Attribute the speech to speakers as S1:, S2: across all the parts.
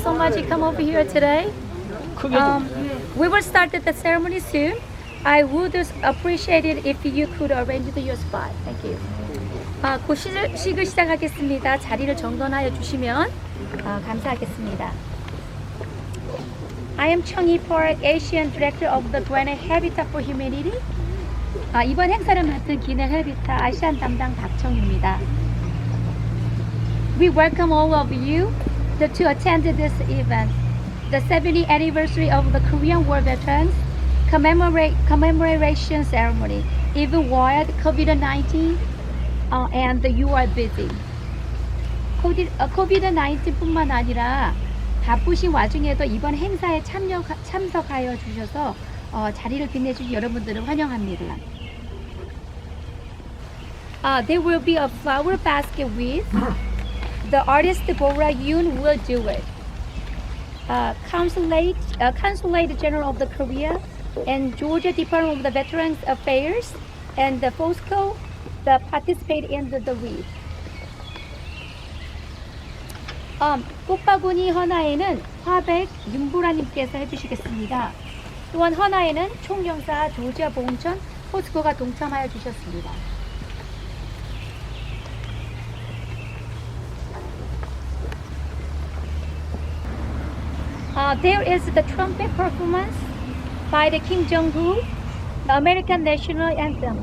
S1: so much you come over here today. We will start the ceremony soon. I would appreciate it if you could arrange your spot. Thank you. 곧 식을 시작하겠습니다. 자리를 정돈하여 주시면 감사하겠습니다. I am Chung-hee Park, Asian Director of the Gwinnett Habitat for Humanity. 이번 행사를 맡은 기내 헤비타 아시안 담당 박청입니다. We welcome all of you to attend this event, the 70th anniversary of the Korean War Veterans commemoration ceremony, even while COVID-19 and you are busy. COVID-19뿐만 아니라 바쁘신 와중에도 이번 행사에 참석하여 주셔서 자리를 빛내주신 여러분들을 환영합니다. There will be a flower basket with the artist Bora Yoon will do it. Consulate General of the Korea and Georgia Department of the Veterans Affairs and the FOSCO that participate in the wreath. 꽃바구니 헌화에는 화백 윤보라님께서 해주시겠습니다. 또한 헌화에는 총영사 조지아 보훈천 포스코가 동참하여 주셨습니다. There is the trumpet performance by the Kim Jong-un, the American National Anthem.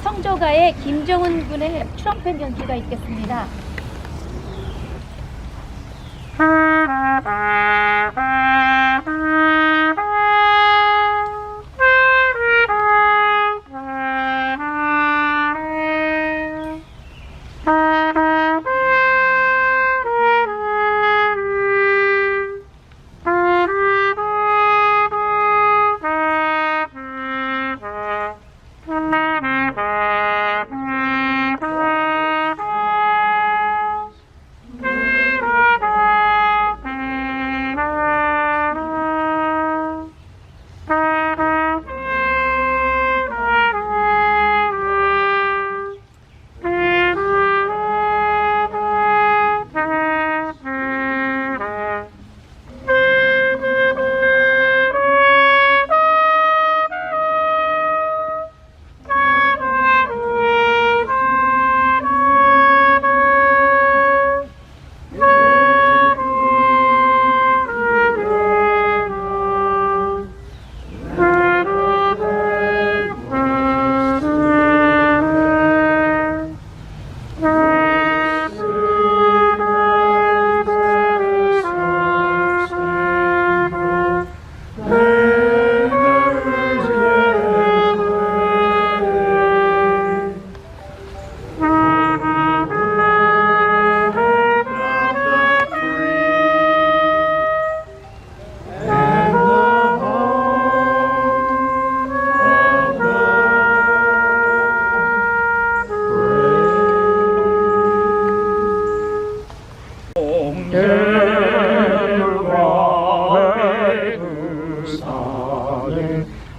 S1: 성조가의 김정은 군의 트럼펫 연주가 있겠습니다.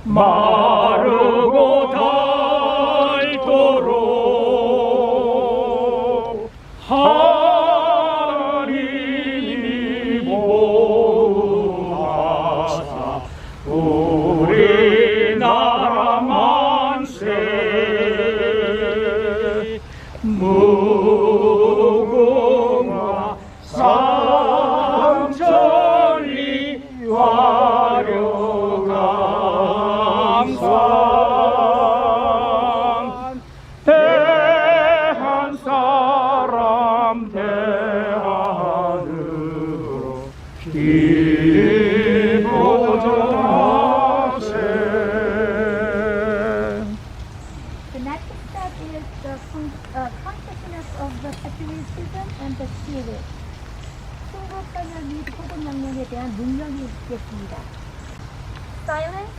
S2: 마르고 닳도록 하나님이 보호하사 우리나라 만세 무궁화 상천리 화려감산 대한 사람 대한으로 기도전하세.
S1: The next step is the consciousness of the patriotism and the spirit. 순국선열 및 호동양령에 대한 능력이 있겠습니다. Silence.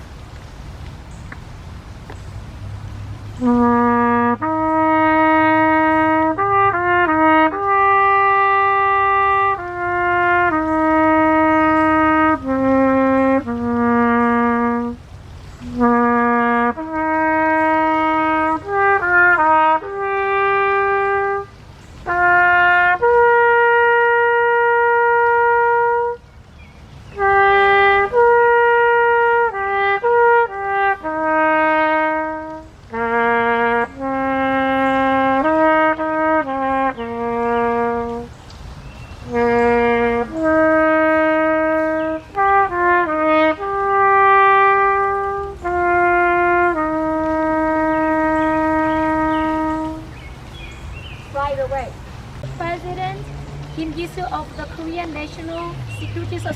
S1: Securities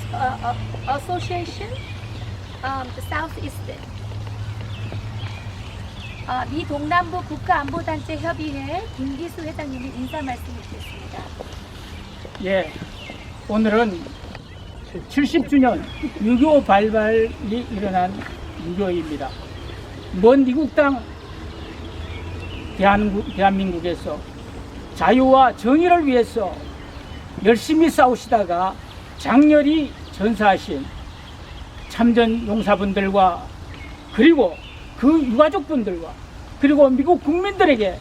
S1: Association, the Southeast. 미 동남부 국가안보단체협의회 김기수 회장님이 인사 말씀을 드리겠습니다.
S3: 예, 오늘은 70주년 6.25 발발이 일어난 6.25입니다. 먼 미국 땅 대한민국에서 자유와 정의를 위해서 열심히 싸우시다가 장렬히 전사하신 참전용사분들과 그리고 그 유가족분들과 그리고 미국 국민들에게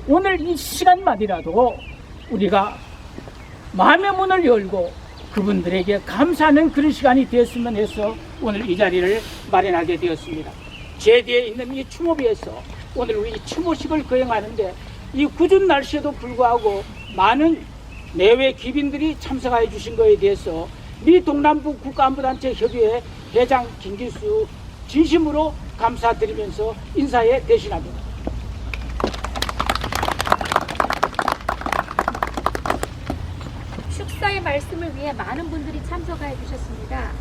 S3: 오늘 이 시간만이라도 우리가 마음의 문을 열고 그분들에게 감사하는 그런 시간이 되었으면 해서 오늘 이 자리를 마련하게 되었습니다. 제디에 있는 이 추모비에서 오늘 우리 추모식을 거행하는데 이 궂은 날씨에도 불구하고 많은 내외 귀빈들이 참석해 주신 것에 대해서 미 동남부 국가안보단체협의회 회장 김기수 진심으로 감사드리면서 인사에 대신합니다.
S1: 축사의 말씀을 위해 많은 분들이 참석해 주셨습니다.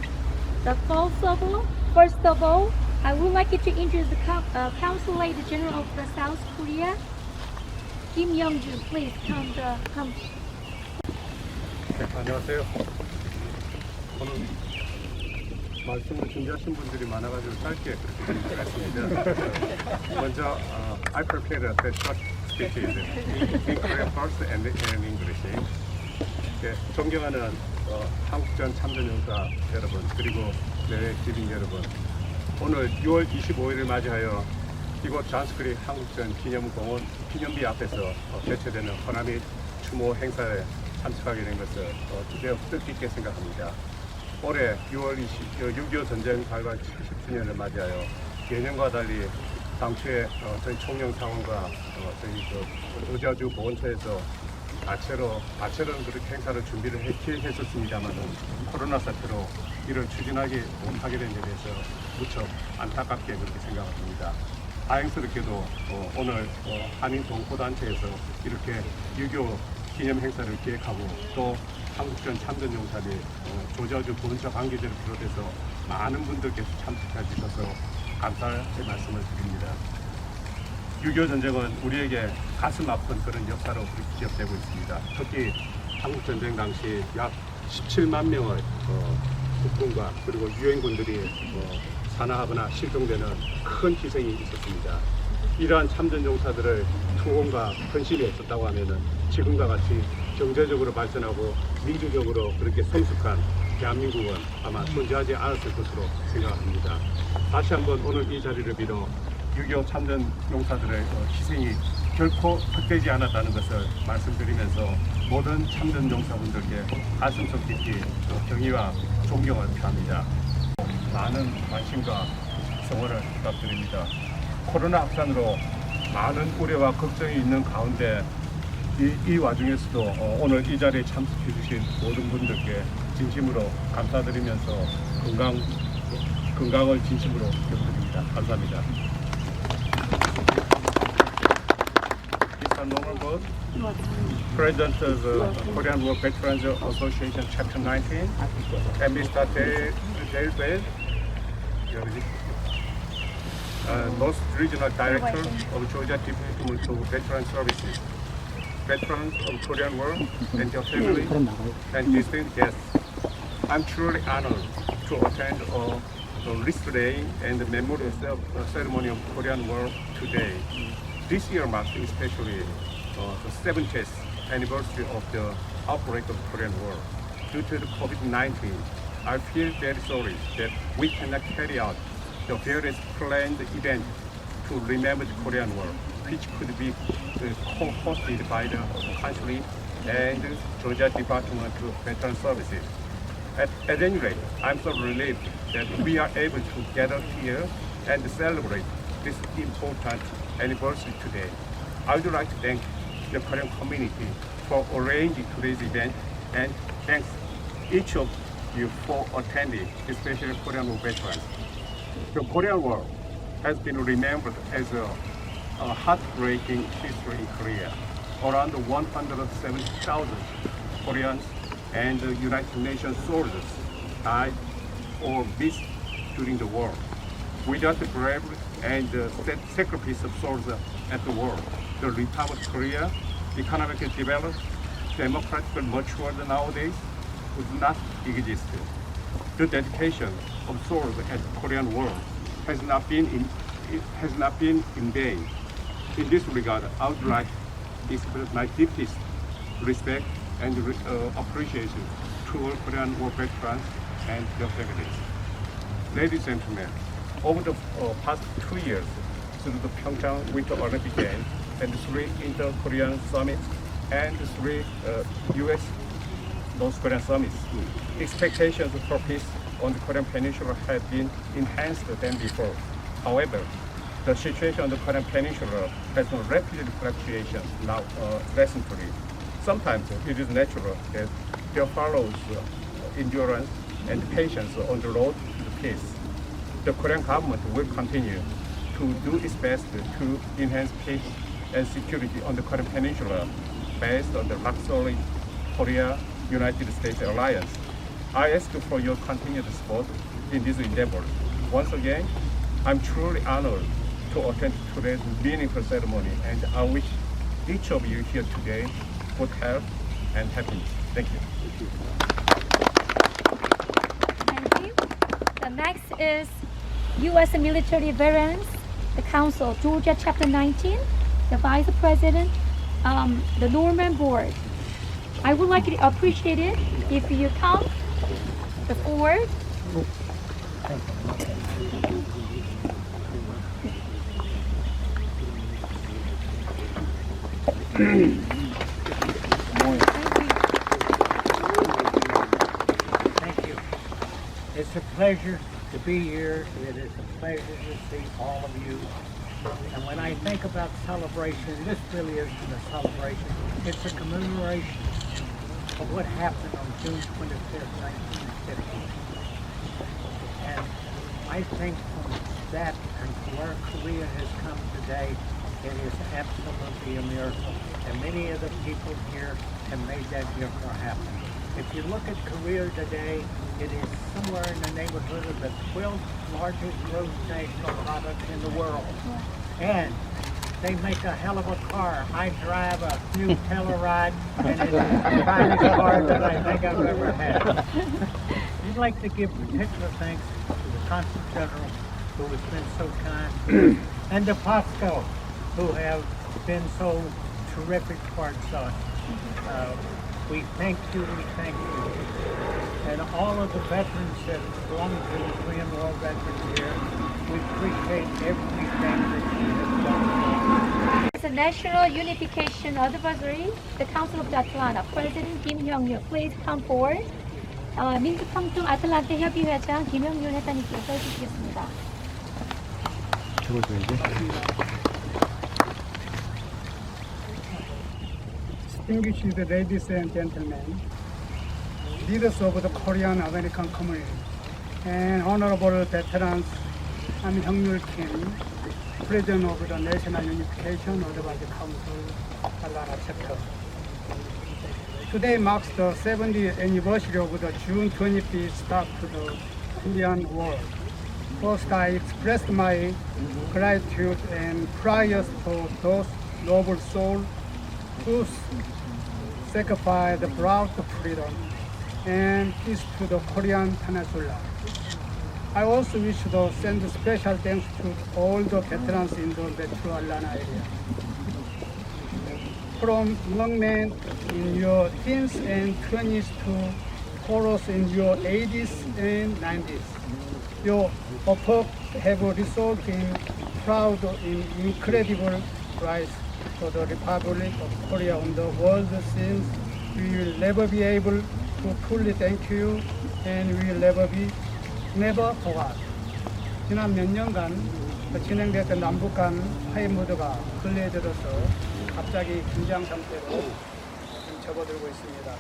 S1: First of all, I would like to introduce the Consulate General of South Korea, Kim Young-jun. Please come.
S4: 네, 안녕하세요. 오늘 말씀을 준비하신 분들이 많아가지고 짧게 그렇게 드리겠습니다. 먼저 I prepared a short speech in Korean first and in English. 네, 존경하는 한국전 참전용사 여러분 그리고 내외 귀빈 여러분, 오늘 6월 25일을 맞이하여 이곳 존스크릭 한국전 기념공원 기념비 앞에서 개최되는 호남이 추모 행사에 참석하게 된 것을 매우 뜻깊게 생각합니다. 올해 6월 6.25 전쟁 발발 70주년을 맞이하여 예년과 달리 당초에 저희 총영사원과 저희 의자주 보건소에서 다채로운 그렇게 행사를 준비를 했었습니다만은 코로나 사태로 이를 추진하지 못하게 된 데 대해서 무척 안타깝게 그렇게 생각합니다. 다행스럽게도 오늘 한인 동포단체에서 이렇게 6.25 기념 행사를 기획하고 또 한국전 참전용사 및 조자주 보훈처 관계자를 비롯해서 많은 분들께서 참석해 주셔서 감사의 말씀을 드립니다. 6.25 전쟁은 우리에게 가슴 아픈 그런 역사로 기억되고 있습니다. 특히 한국전쟁 당시 약 17만 명의 국군과 그리고 유엔군들이 산화하거나 실종되는 큰 희생이 있었습니다. 이러한 참전용사들을 투혼과 헌신이 없었다고 하면은 지금과 같이 경제적으로 발전하고 민주적으로 그렇게 성숙한 대한민국은 아마 존재하지 않았을 것으로 생각합니다. 다시 한번 오늘 이 자리를 빌어 6.25 참전용사들의 희생이 결코 헛되지 않았다는 것을 말씀드리면서 모든 참전용사분들께 가슴속 깊이 경의와 존경을 표합니다. 많은 관심과 성원을 부탁드립니다. 코로나 확산으로 많은 우려와 걱정이 있는 가운데 이 와중에서도 오늘 이 자리에 참석해 주신 모든 분들께 진심으로 감사드리면서 건강을 진심으로 기원드립니다. 감사합니다. Mr. Norman Boat, President of the Korean War Veterans Association Chapter 19, and Mr. Dale Bell, North Regional Director of Georgia Department of Veteran Services, veterans of Korean War and their family, and distinguished guests. I'm truly honored to attend the wrist laying and the memorial ceremony of Korean War today. This year marks especially the 70th anniversary of the outbreak of Korean War. Due to the COVID-19, I feel very sorry that we cannot carry out the various planned events to remember the Korean War, which could be co-hosted by the Consulate and Georgia Department of Veteran Services. At any rate, I'm so relieved that we are able to gather here and celebrate this important anniversary today. I would like to thank the Korean community for arranging today's event, and thanks each of you for attending, especially Korean War veterans. The Korean War has been remembered as a heartbreaking history in Korea. Around 170,000 Koreans and the United Nations soldiers died or missed during the war. Without the bravery and the sacrifice of soldiers at the war, the recovered Korea, economically developed, democratically matured nowadays, would not exist. The dedication of soldiers at the Korean War has not been in vain. In this regard, I would like to express my deepest respect and appreciation to all Korean war veterans and their families. Ladies and gentlemen, over the past 2 years, through the Pyeongchang Winter Olympic Games and 3 inter-Korean summits and 3 U.S. North Korean summits, expectations for peace on the Korean Peninsula have been enhanced than before. However, the situation on the Korean Peninsula has been rapid fluctuation now recently. Sometimes it is natural that there follows endurance and patience on the road to peace. The Korean government will continue to do its best to enhance peace and security on the Korean Peninsula based on the rock-solid Korea-United States alliance. I ask for your continued support in this endeavor. Once again, I'm truly honored to attend today's meaningful ceremony, and I wish each of you here today good health and happiness. Thank you.
S1: Thank you. The next is U.S. Military Veterans, the Council, Georgia Chapter 19, the Vice President, the Norman Board. I would like to appreciate it if you come forward.
S5: Thank you. It's a pleasure to be here. It is a pleasure to see all of you. And when I think about celebration, this really isn't a celebration. It's a commemoration of what happened on June 25th, 1950. And I think from that and to where Korea has come today, it is absolutely a miracle. And many of the people here have made that miracle happen. If you look at Korea today, it is somewhere in the neighborhood of the 12th largest gross national product in the world. And they make a hell of a car. I drive a new Telluride, and it is the finest car that I think I've ever had. I'd like to give particular thanks to the Consul General, who has been so kind, and the POSCO, who have been so terrific towards us. We thank you, and all of the veterans that belong to the Korean War veterans here. We appreciate everything that you have done.
S1: It's a National Unification Advisory, the Council of the Atlanta, President Kim Hyung-yoo. Please come forward. 민주평등 아틀란타 협의회장 김영윤 회장님께서 해주시겠습니다.
S6: Distinguished ladies and gentlemen, leaders of the Korean American community, and honorable veterans, I'm Hyung-yul Kim, President of the National Unification Advisory Council, Atlanta chapter. Today marks the 70th anniversary of the June 25th start to the Korean War. First, I expressed my gratitude and prayers to those noble souls who sacrificed the broad freedom and peace to the Korean Peninsula. I also wish to send special thanks to all the veterans in the Metro Atlanta area. From young men in your teens and 20s to chorus in your 80s and 90s, your efforts have resulted in proud and incredible rise for the Republic of Korea on the world scene. We will never be able to fully thank you, and we will never forget. 지난 몇 년간 진행됐던 남북 간 화해 모드가 근래에 들어서 갑자기 긴장 상태로 접어들고 있습니다.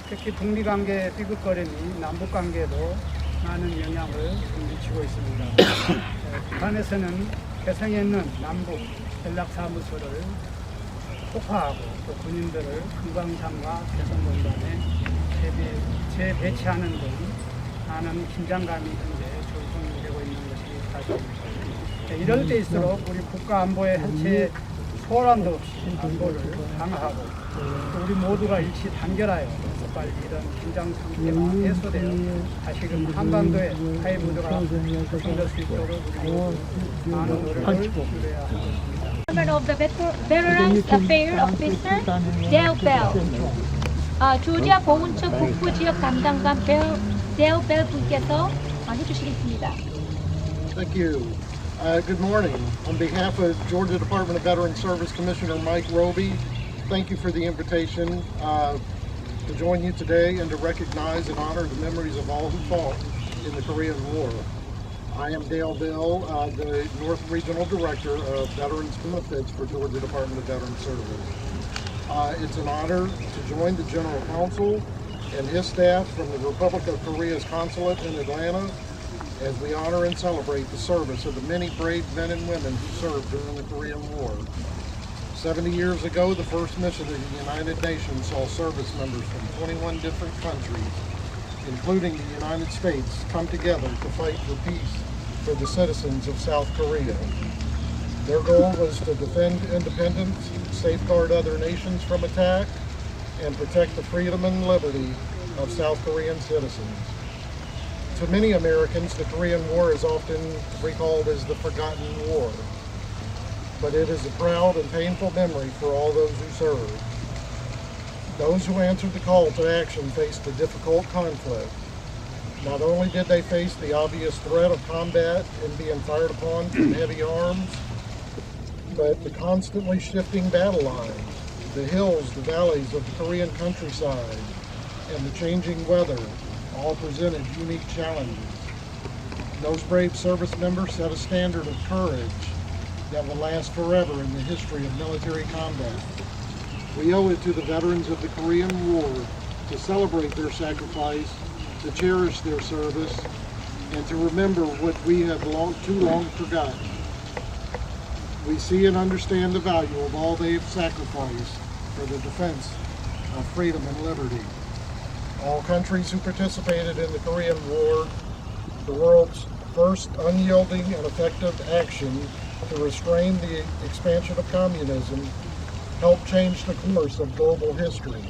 S6: 특히 북미 관계의 삐걱거림이 남북 관계에도 많은 영향을 미치고 있습니다. 북한에서는 개성에 있는 남북 연락사무소를 폭파하고 또 군인들을 금강산과 개성공단에 재배치하는 등 많은 긴장감이 현재 조성되고 있는 것이 사실입니다. 이럴 때일수록 우리 국가 안보의 한치의 소란도 없이 안보를 강화하고 또 우리 모두가 일치 단결하여 빨리 이런 긴장 상태가 해소되어 다시금 한반도의 화해 무드가 조성될 수 있도록 우리 모두 많은 노력을 기울여야 합니다.
S1: Chairman of the Veterans Affairs Officer Dale Bell. 조지아 보훈처 북부 지역 담당관 데일 벨 분께서 해주시겠습니다.
S7: Thank you. Good morning. On behalf of Georgia Department of Veterans Service Commissioner Mike Roby, thank you for the invitation to join you today and to recognize and honor the memories of all who fought in the Korean War. I am Dale Bill, the North Regional Director of Veterans Benefits for Georgia Department of Veterans Service. It's an honor to join the General Counsel and his staff from the Republic of Korea's consulate in Atlanta as we honor and celebrate the service of the many brave men and women who served during the Korean War. 70 years ago, the first mission of the United Nations saw service members from 21 different countries, including the United States, come together to fight for peace for the citizens of South Korea. Their goal was to defend independence, safeguard other nations from attack, and protect the freedom and liberty of South Korean citizens. To many Americans, the Korean War is often recalled as the forgotten war, but it is a proud and painful memory for all those who served. Those who answered the call to action faced a difficult conflict. Not only did they face the obvious threat of combat and being fired upon from heavy arms, but the constantly shifting battle lines, the hills, the valleys of the Korean countryside, and the changing weather all presented unique challenges. Those brave service members set a standard of courage that will last forever in the history of military combat. We owe it to the veterans of the Korean War to celebrate their sacrifice, to cherish their service, and to remember what we have too long forgotten. We see and understand the value of all they have sacrificed for the defense of freedom and liberty. All countries who participated in the Korean War, the world's first unyielding and effective action to restrain the expansion of communism, helped change the course of global history.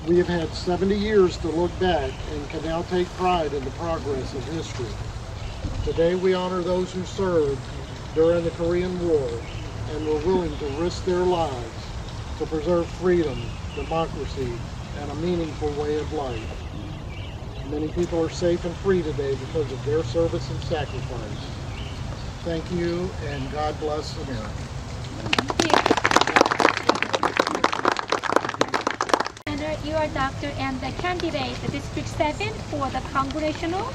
S7: We have had 70 years to look back and can now take pride in the progress of history. Today we honor those who served during the Korean War and were willing to risk their lives to preserve freedom, democracy, and a meaningful way of life. Many people are safe and free today because of their service and sacrifice. Thank you, and God bless America.
S1: You are doctor and the candidate, District 7 for the Congressional,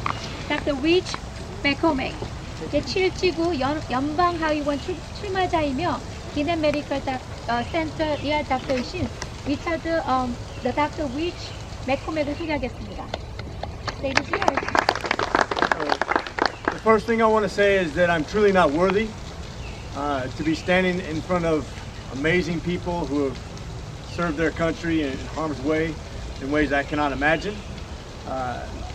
S1: Dr. Rich McCormick. 제7지구 연방하위원 출마자이며 기넨 메디컬 센터 리아 닥터이신 리차드 the Dr. Rich McCormick을 소개하겠습니다. Ladies, yours.
S8: The first thing I want to say is that I'm truly not worthy to be standing in front of amazing people who have served their country in harm's way in ways I cannot imagine.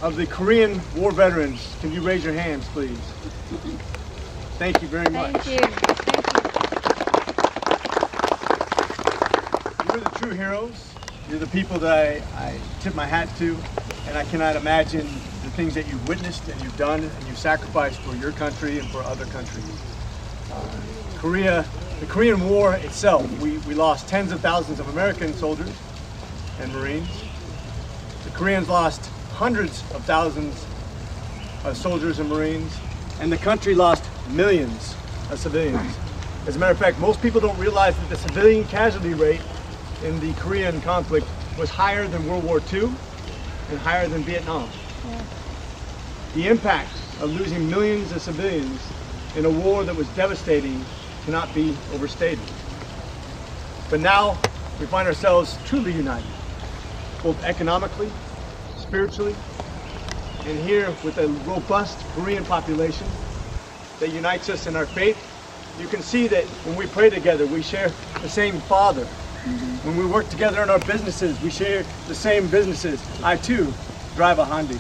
S8: Of the Korean War veterans, can you raise your hands, please? Thank you very much.
S1: Thank you.
S8: You're the true heroes. You're the people that I tip my hat to, and I cannot imagine the things that you've witnessed and you've done and you've sacrificed for your country and for other countries. The Korean War itself, we lost tens of thousands of American soldiers and Marines. The Koreans lost hundreds of thousands of soldiers and Marines, and the country lost millions of civilians. As a matter of fact, most people don't realize that the civilian casualty rate in the Korean conflict was higher than World War II and higher than Vietnam.
S1: Yeah.
S8: The impact of losing millions of civilians in a war that was devastating cannot be overstated. But now we find ourselves truly united, both economically, spiritually, and here with a robust Korean population that unites us in our faith. You can see that when we pray together, we share the same Father When we work together in our businesses, we share the same businesses. I too drive a Hyundai.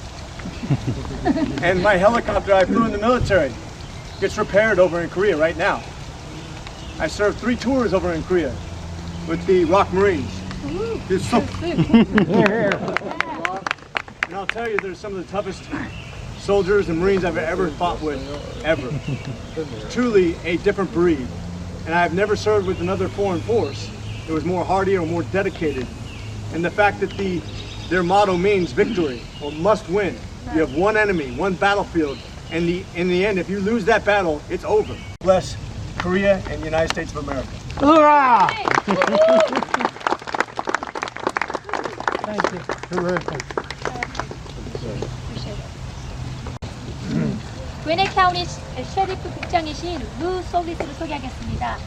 S8: And my helicopter I flew in the military gets repaired over in Korea right now. I served 3 tours over in Korea with the Rock Marines. It's so and I'll tell you, they're some of the toughest soldiers and Marines I've ever fought with, ever. Truly a different breed. And I've never served with another foreign force that was more hardy or more dedicated. And the fact that their motto means victory or must win. You have one enemy, one battlefield, and in the end, if you lose that battle, it's over. Bless Korea and the United States of America.
S2: 으아!
S1: 괴네 카운티 셰리프 국장이신 루 솔리스를 소개하겠습니다.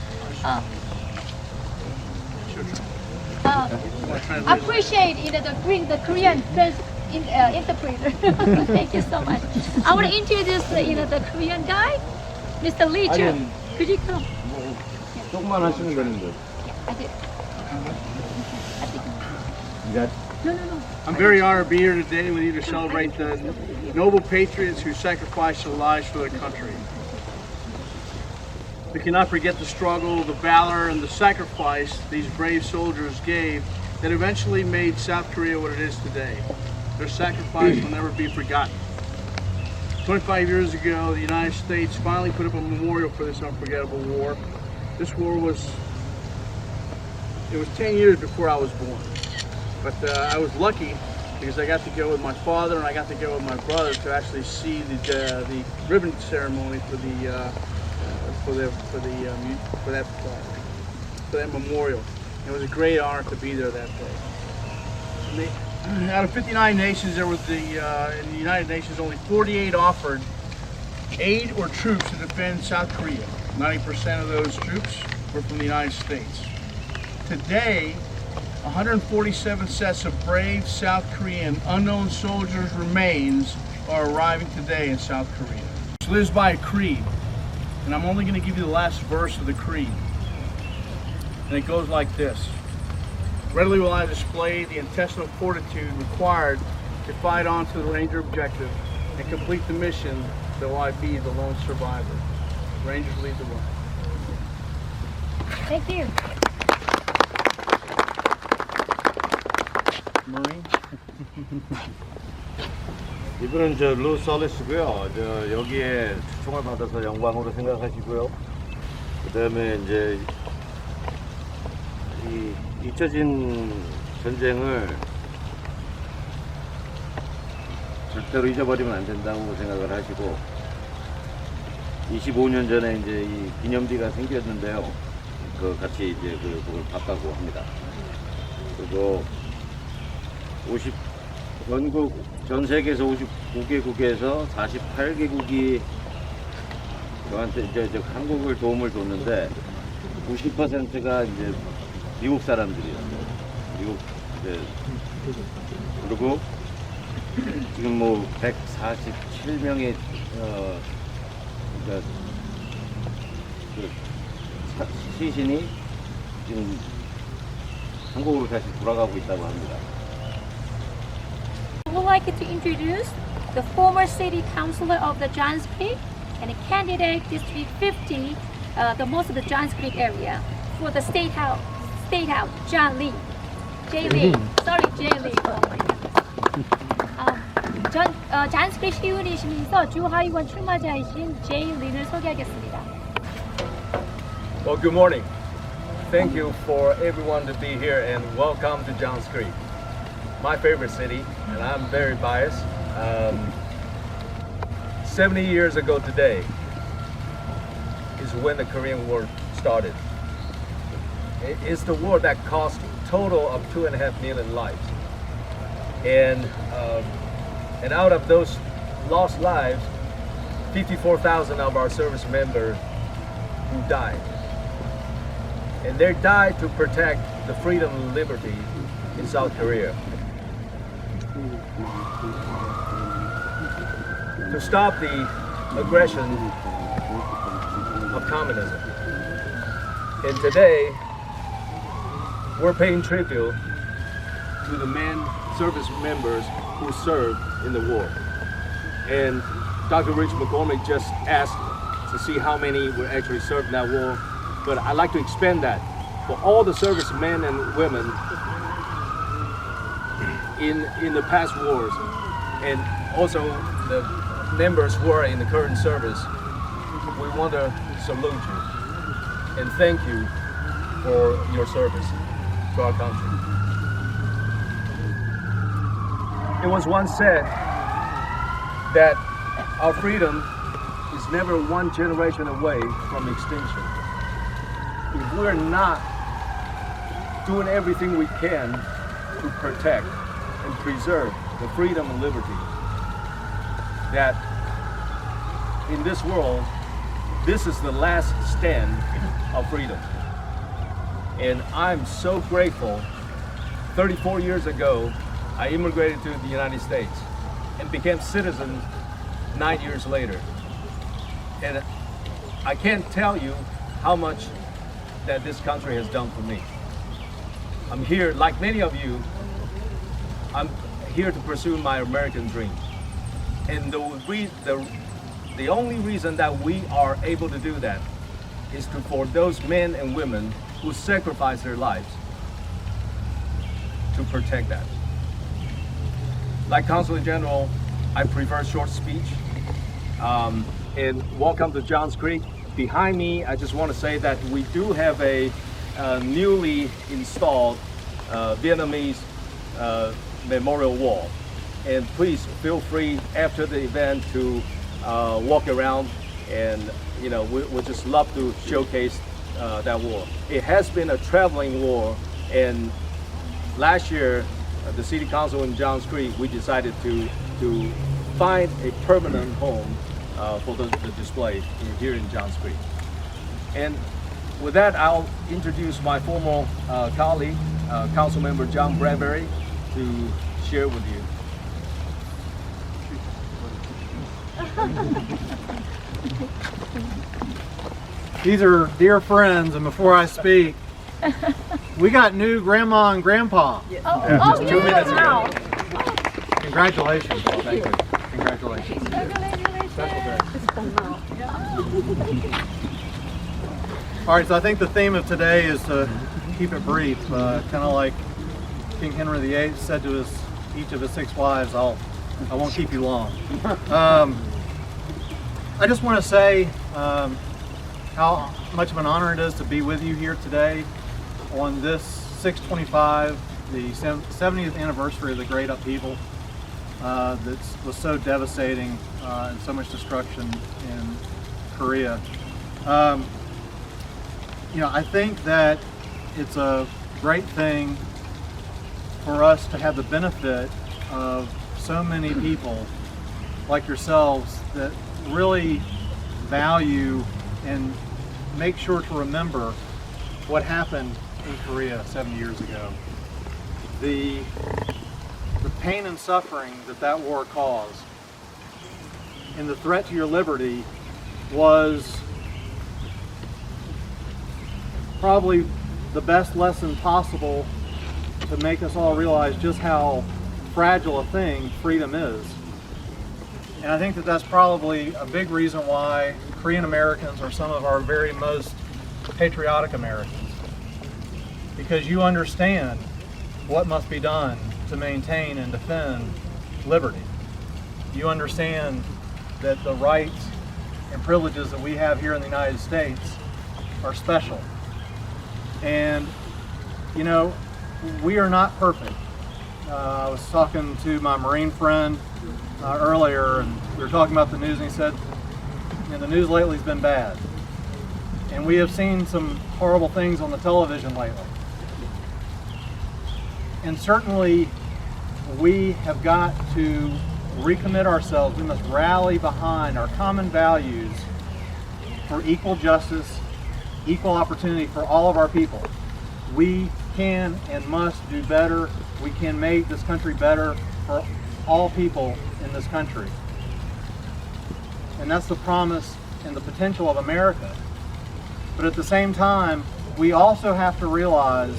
S1: Appreciate the Korean interpreter. Thank you so much. I want to introduce the Korean guy, Mr. Lee Chun. Could you come?
S2: 조금만 하시면 되는데.
S9: I'm very honored to be here today with you to celebrate the noble patriots who sacrificed their lives for their country. We cannot forget the struggle, the valor, and the sacrifice these brave soldiers gave that eventually made South Korea what it is today. Their sacrifice will never be forgotten. 25 years ago, the United States finally put up a memorial for this unforgettable war. This war was 10 years before I was born. But I was lucky because I got to go with my father and I got to go with my brother to actually see the ribbon ceremony for that memorial. It was a great honor to be there that day. Out of 59 nations, there was in the United Nations, only 48 offered aid or troops to defend South Korea. 90% of those troops were from the United States. Today, 147 sets of brave South Korean unknown soldiers' remains are arriving today in South Korea. It lives by a creed, and I'm only going to give you the last verse of the creed. And it goes like this. Readily will I display the intestinal fortitude required to fight on to the Ranger objective and complete the mission, though I be the lone survivor. Rangers lead the way.
S1: Thank you.
S10: 이분은 루 솔리스고요. 여기에 초청을 받아서 영광으로 생각하시고요. 그다음에 이제 이 잊혀진 전쟁을 절대로 잊어버리면 안 된다고 생각을 하시고 25년 전에 이제 이 기념비가 생겼는데요. 그 같이 이제 그걸 봤다고 합니다. 그리고 전 세계에서 59개국에서 48개국이 저한테 이제 한국을 도움을 줬는데 90%가 이제 미국 사람들이었어요. 미국 그리고 지금 뭐 147명의 시신이 지금 한국으로 다시 돌아가고 있다고 합니다.
S1: I would like to introduce the former city councilor of the Johnscreek and a candidate District 50, the most of the Johnscreek area, for the State House, John Lee. Jay Lee. Sorry, Jay Lee. Oh my goodness. Johnscreek 시의원이시면서 주하의원 출마자이신 제이 린을 소개하겠습니다.
S11: Well, good morning. Thank you for everyone to be here and welcome to Johnscreek. My favorite city, and I'm very biased. 70 years ago today is when the Korean War started. It's the war that cost a total of 2.5 million lives. And out of those lost lives, 54,000 of our service members who died. And they died to protect the freedom and liberty in South Korea. To stop the aggression of communism. And today, we're paying tribute to the men service members who served in the war. And Dr. Rich McCormick just asked to see how many were actually served in that war. But I'd like to expand that for all the servicemen and women in the past wars, and also the members who are in the current service. We want to salute you and thank you for your service to our country. It was once said that our freedom is never one generation away from extinction. If we're not doing everything we can to protect and preserve the freedom and liberty, that in this world, this is the last stand of freedom. And I'm so grateful. 34 years ago, I immigrated to the United States and became citizen 9 years later. And I can't tell you how much that this country has done for me. I'm here, like many of you, I'm here to pursue my American dream. And the only reason that we are able to do that is for those men and women who sacrifice their lives to protect that. Like Consul General, I prefer short speech. And welcome to Johnscreek. Behind me, I just want to say that we do have a newly installed Vietnamese memorial wall. And please feel free after the event to walk around, and we'd just love to showcase that wall. It has been a traveling war, and last year the City Council in Johnscreek, we decided to find a permanent home for the display here in Johnscreek. And with that, I'll introduce my former colleague, Council Member John Bradbury, to share with you.
S12: These are dear friends, and before I speak, we got new grandma and grandpa.
S1: Just 2 minutes ago.
S12: Congratulations. Thank you. Congratulations. All right, so I think the theme of today is to keep it brief, kind of like King Henry VIII said to each of his 6 wives, I won't keep you long. I just want to say how much of an honor it is to be with you here today on this 6/25, the 70th anniversary of the Great Upheaval that was so devastating and so much destruction in Korea. I think that it's a great thing for us to have the benefit of so many people like yourselves that really value and make sure to remember what happened in Korea 70 years ago. The pain and suffering that war caused and the threat to your liberty was probably the best lesson possible to make us all realize just how fragile a thing freedom is. And I think that that's probably a big reason why Korean Americans are some of our very most patriotic Americans. Because you understand what must be done to maintain and defend liberty. You understand that the rights and privileges that we have here in the United States are special. And, we are not perfect. I was talking to my Marine friend earlier, and we were talking about the news, and he said, the news lately has been bad. And we have seen some horrible things on the television lately. And certainly, we have got to recommit ourselves. We must rally behind our common values for equal justice, equal opportunity for all of our people. We can and must do better. We can make this country better for all people in this country. And that's the promise and the potential of America. But at the same time, we also have to realize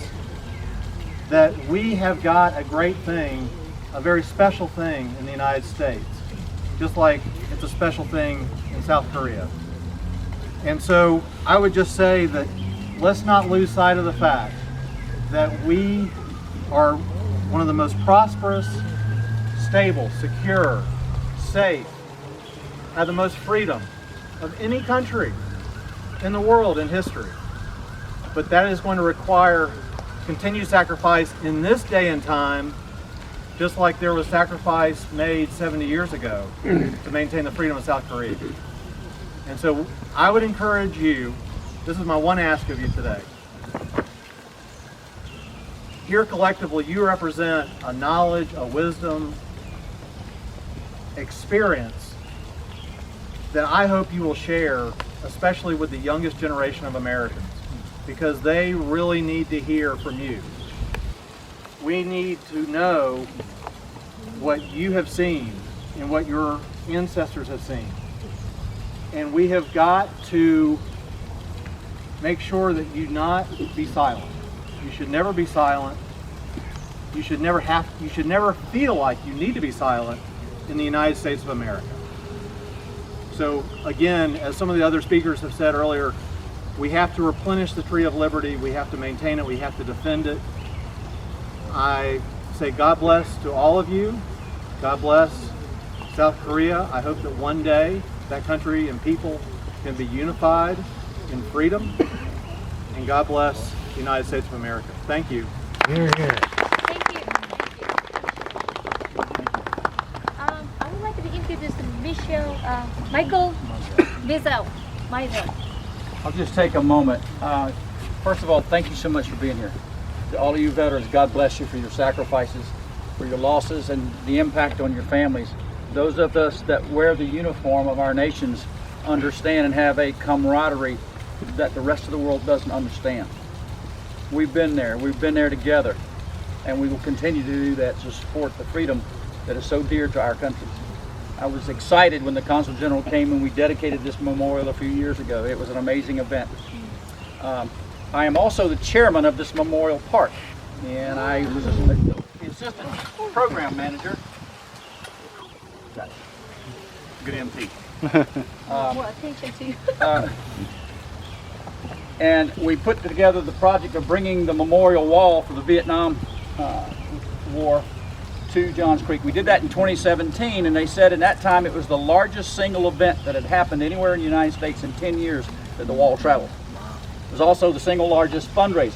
S12: that we have got a great thing, a very special thing in the United States, just like it's a special thing in South Korea. And so I would just say that let's not lose sight of the fact that we are one of the most prosperous, stable, secure, safe, have the most freedom of any country in the world in history. But that is going to require continued sacrifice in this day and time, just like there was sacrifice made 70 years ago to maintain the freedom of South Korea. And so I would encourage you, this is my one ask of you today. Here collectively, you represent a knowledge, a wisdom, experience that I hope you will share, especially with the youngest generation of Americans, because they really need to hear from you. We need to know what you have seen and what your ancestors have seen. And we have got to make sure that you not be silent. You should never be silent. You should never feel like you need to be silent in the United States of America. So again, as some of the other speakers have said earlier, we have to replenish the tree of liberty. We have to maintain it. We have to defend it. I say God bless to all of you. God bless South Korea. I hope that one day that country and people can be unified in freedom. And God bless the United States of America. Thank you.
S1: Thank you. I would like to introduce Michael Mazel.
S13: I'll just take a moment. First of all, thank you so much for being here. To all of you veterans, God bless you for your sacrifices, for your losses, and the impact on your families. Those of us that wear the uniform of our nations understand and have a camaraderie that the rest of the world doesn't understand. We've been there together, and we will continue to do that to support the freedom that is so dear to our country. I was excited when the Consul General came and we dedicated this memorial a few years ago. It was an amazing event. I am also the chairman of this memorial park, and I was the assistant program manager. Good MT.
S1: More attention to you.
S13: And we put together the project of bringing the memorial wall for the Vietnam War to Johnscreek. We did that in 2017, and they said in that time it was the largest single event that had happened anywhere in the United States in 10 years that the wall traveled. It was also the single largest fundraiser.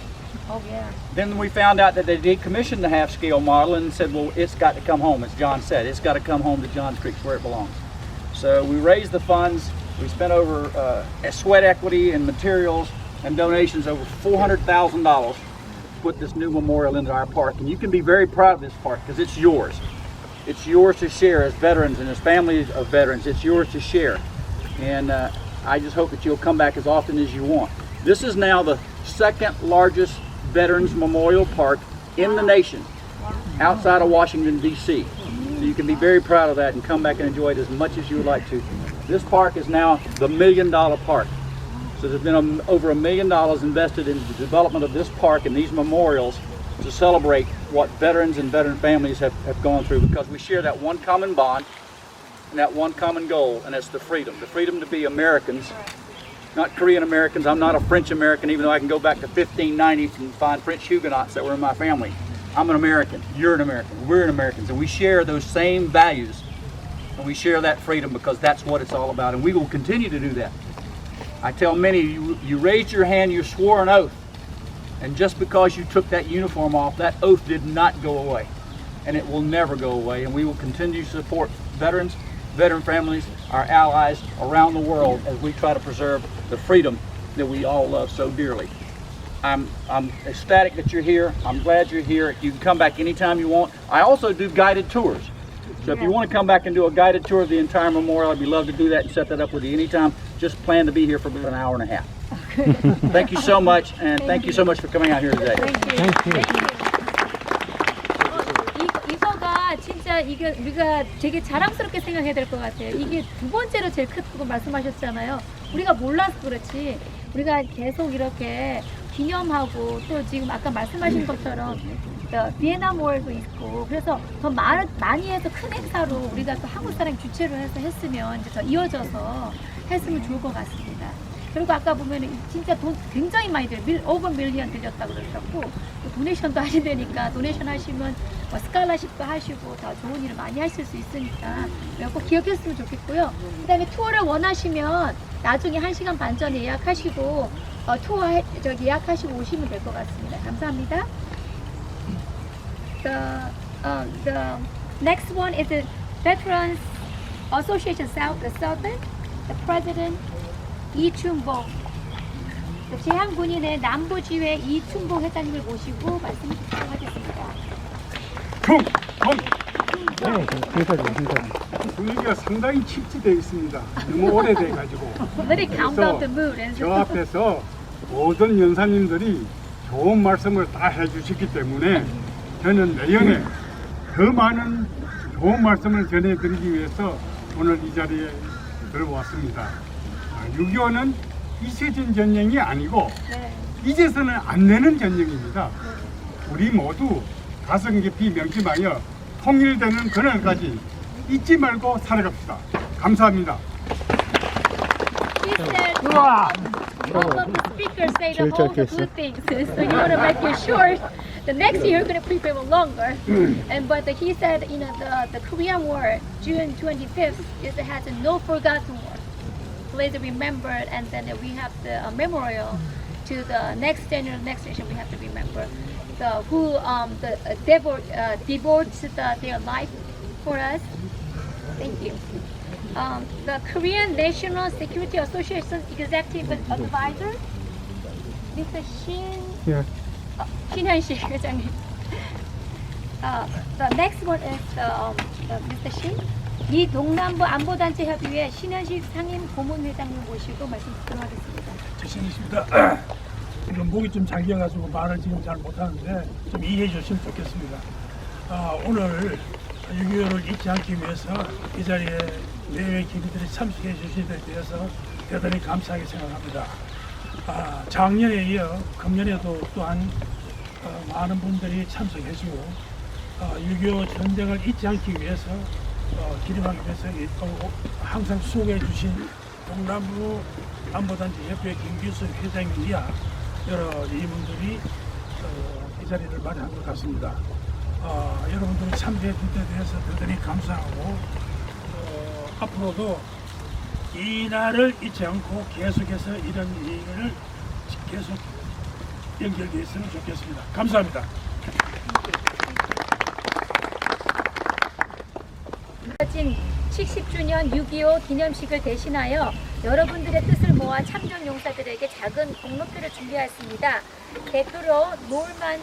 S1: Oh yeah.
S13: Then we found out that they decommissioned the half-scale model and said, well, it's got to come home, as John said. It's got to come home to Johnscreek where it belongs. So we raised the funds. We spent over sweat equity and materials and donations over $400,000 to put this new memorial into our park. And you can be very proud of this park because it's yours. It's yours to share as veterans and as families of veterans. It's yours to share. And I just hope that you'll come back as often as you want. This is now the second largest Veterans Memorial Park in the nation, outside of Washington, D.C. So you can be very proud of that and come back and enjoy it as much as you would like to. This park is now the $1 million park. So there's been over $1 million invested in the development of this park and these memorials to celebrate what veterans and veteran families have gone through, because we share that one common bond and that one common goal, and it's the freedom to be Americans. Not Korean Americans. I'm not a French American, even though I can go back to 1590 and find French Huguenots that were in my family. I'm an American. You're an American. We're an Americans. And we share those same values. And we share that freedom because that's what it's all about. And we will continue to do that. I tell many, you raised your hand, you swore an oath. And just because you took that uniform off, that oath did not go away. And it will never go away. And we will continue to support veterans, veteran families, our allies around the world as we try to preserve the freedom that we all love so dearly. I'm ecstatic that you're here. I'm glad you're here. You can come back anytime you want. I also do guided tours. So if you want to come back and do a guided tour of the entire memorial, I'd be love to do that and set that up with you anytime. Just plan to be here for about an hour and a half. Thank you so much, and thank you so much for coming out here today.
S1: Thank you. 이거가 진짜 이게 우리가 되게 자랑스럽게 생각해야 될 것 같아요. 이게 두 번째로 제일 크다고 말씀하셨잖아요. 우리가 몰라서 그렇지. 우리가 계속 이렇게 기념하고 또 지금 아까 말씀하신 것처럼 비엔남 월도 있고 그래서 더 많이 해서 큰 행사로 우리가 또 한국 사람 주최로 해서 했으면 이제 더 이어져서 했으면 좋을 것 같습니다. 그리고 아까 보면은 진짜 돈 굉장히 많이 오버 밀리언 들렸다고 그러셨고 도네이션도 하시되니까 도네이션 하시면 뭐 스칼라십도 하시고 더 좋은 일을 많이 하실 수 있으니까 꼭 기억했으면 좋겠고요. 그다음에 투어를 원하시면 나중에 1시간 반 전에 예약하시고 투어 예약하시고 오시면 될 것 같습니다. 감사합니다. The next one is the Veterans Association Southern. The President 이춘봉, 제한군인의 남부지회 이춘봉 회장님을 모시고 말씀을 듣도록 하겠습니다.
S6: 분위기가 상당히 칙칙되어 있습니다. 너무 오래돼가지고.
S1: Let it calm down the mood.
S6: 저 앞에서 모든 연사님들이 좋은 말씀을 다 해주셨기 때문에 저는 내년에 더 많은 좋은 말씀을 전해드리기 위해서 오늘 이 자리에 들어왔습니다. 6.25는 이세진 전쟁이 아니고 이제서는 안 되는 전쟁입니다. 우리 모두 가슴 깊이 명심하여 통일되는 그날까지 잊지 말고 살아갑시다. 감사합니다.
S1: All of the speakers say the whole good things, so you want to make it short. The next year you're going to prepare longer. But he said, the Korean War, June 25th, has no forgotten war. Please remember, and then we have the memorial to the next generation. We have to remember who devotes their life for us. Thank you. The Korean National Security Association Executive Advisor, Mr. 신현식 회장님. The next one is Mr. 신. 이 동남부안보단체협의회 신현식 상임 고문회장님 모시고 말씀 듣도록 하겠습니다.
S14: 신현식입니다. 지금 목이 좀 잠겨가지고 말을 지금 잘 못하는데 좀 이해해 주시면 좋겠습니다. 오늘 6.25를 잊지 않기 위해서 이 자리에 내외 기구들이 참석해 주신 데 대해서 대단히 감사하게 생각합니다. 작년에 이어 금년에도 또한 많은 분들이 참석해 주고 6.25 전쟁을 잊지 않기 위해서 기림하기 위해서 항상 수고해 주신 동남부 안보단체협의회 김규석 회장님이야 여러 이분들이 이 자리를 마련한 것 같습니다. 여러분들이 참여해 준 데 대해서 대단히 감사하고 앞으로도 이 날을 잊지 않고 계속해서 이런 일을 계속 연결되어 있으면 좋겠습니다. 감사합니다.
S1: 지금 70주년 6.25 기념식을 대신하여 여러분들의 뜻을 모아 참전용사들에게 작은 공로표를 준비하였습니다. 대표로 노을만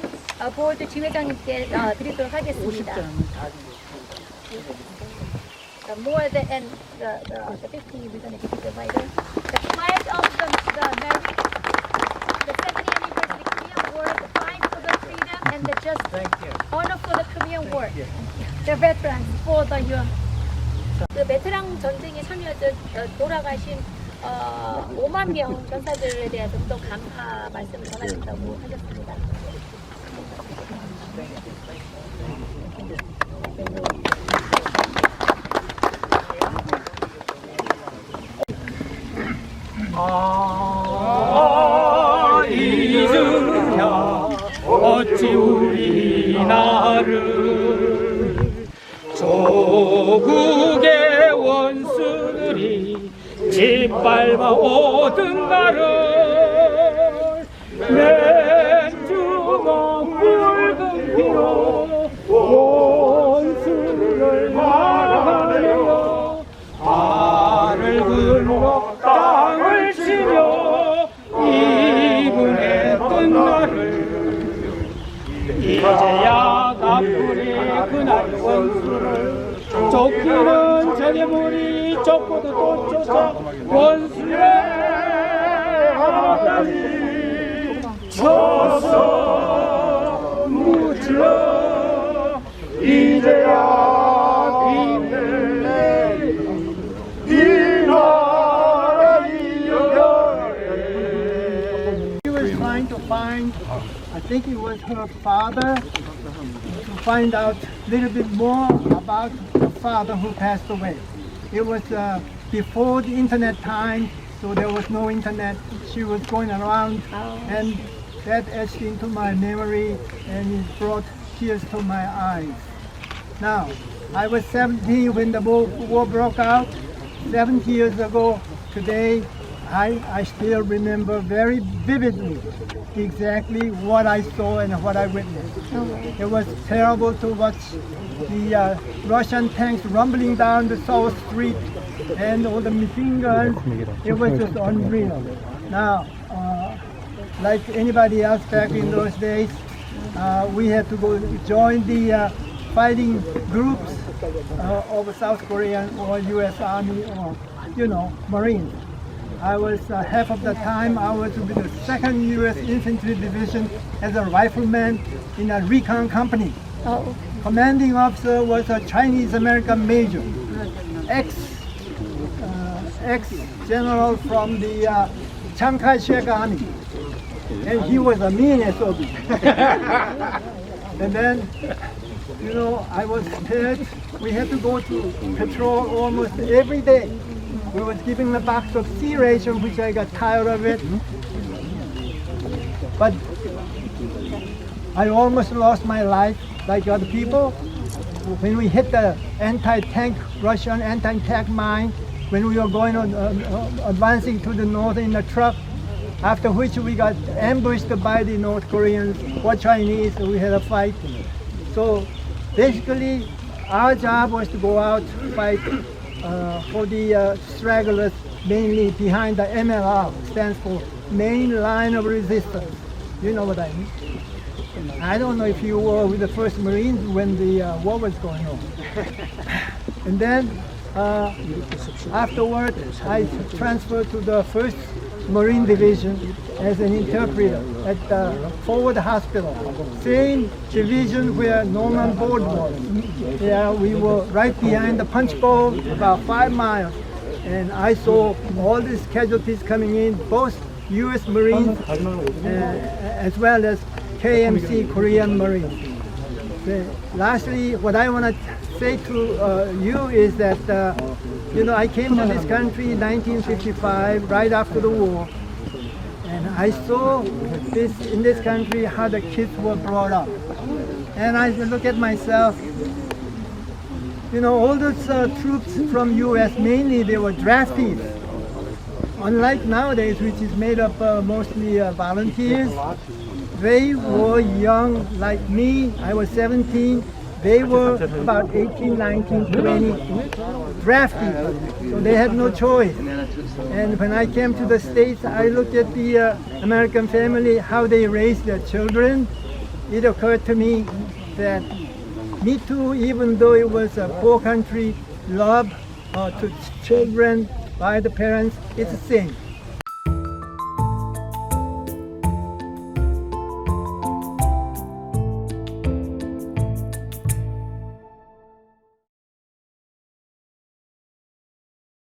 S1: 보드 지회장님께 드리도록 하겠습니다. The more and the 50 we're going to give it later. The flag of the American, the 70th anniversary Korean War, the fight for the freedom and the justice, honor for the Korean War, the veterans for the UN. 그 베테랑 전쟁에 참여해서 돌아가신 5만 명 전사들에 대해서 또 감사 말씀을 전하신다고 하셨습니다.
S3: 잊으랴 어찌 우리나를 조국의 원수들이 짓밟아 오던 날을 맨주먹 붉은 피로 원수를 막아내어 발을 굴러 땅을 치며 이분했던 날을 이제야 가뿐히 그날 원수를 쫓기는 저대물이 쫓고도 또 쫓아 원수의 하나까지 쳐서 무찔러 이제야 빛을 내리는 이 나라 이겨내.
S5: He was trying to find
S6: think it was her father, to find out a little bit more about the father who passed away. It was before the internet time, so there was no internet. She was going around, and that etched into my memory, and it brought tears to my eyes. Now, I was 17 when the war broke out. 70 years ago today, I still remember very vividly exactly what I saw and what I witnessed. It was terrible to watch the Russian tanks rumbling down the South Street and all the machine guns. It was just unreal. Now, like anybody else back in those days, we had to go join the fighting groups of South Korean or U.S. Army or, Marines. I was half of the time I was with the 2nd U.S. Infantry Division as a rifleman in a recon company. Commanding officer was a Chinese-American major, ex-general from the Chiang Kai-shek Army. And he was a mean SOB. And then, I was spared. We had to go to patrol almost every day. We was given a box of sea ration, which I got tired of it. But I almost lost my life, like other people. When we hit the Russian anti-tank mine, when we were going on, advancing to the north in a truck, after which we got ambushed by the North Koreans or Chinese, so we had a fight. So basically, our job was to go out to fight for the stragglers, mainly behind the MLR, stands for Main Line of Resistance. You know what I mean? I don't know if you were with the 1st Marines when the war was going on. And then afterward, I transferred to the 1st Marine Division as an interpreter at the Forward Hospital, same division where Norman Board was. Yeah, we were right behind the punch bowl, about 5 miles, and I saw all these casualties coming in, both U.S. Marines as well as KMC Korean Marines. Lastly, what I want to say to you is that I came to this country in 1955, right after the war, and I saw in this country how the kids were brought up. And I look at myself, all those troops from U.S., mainly they were draftees. Unlike nowadays, which is made up mostly volunteers, they were young like me. I was 17. They were about 18, 19, 20, drafted, so they had no choice. And when I came to the States, I looked at the American family, how they raised their children. It occurred to me that me too, even though it was a poor country, love to children by the parents, it's the same.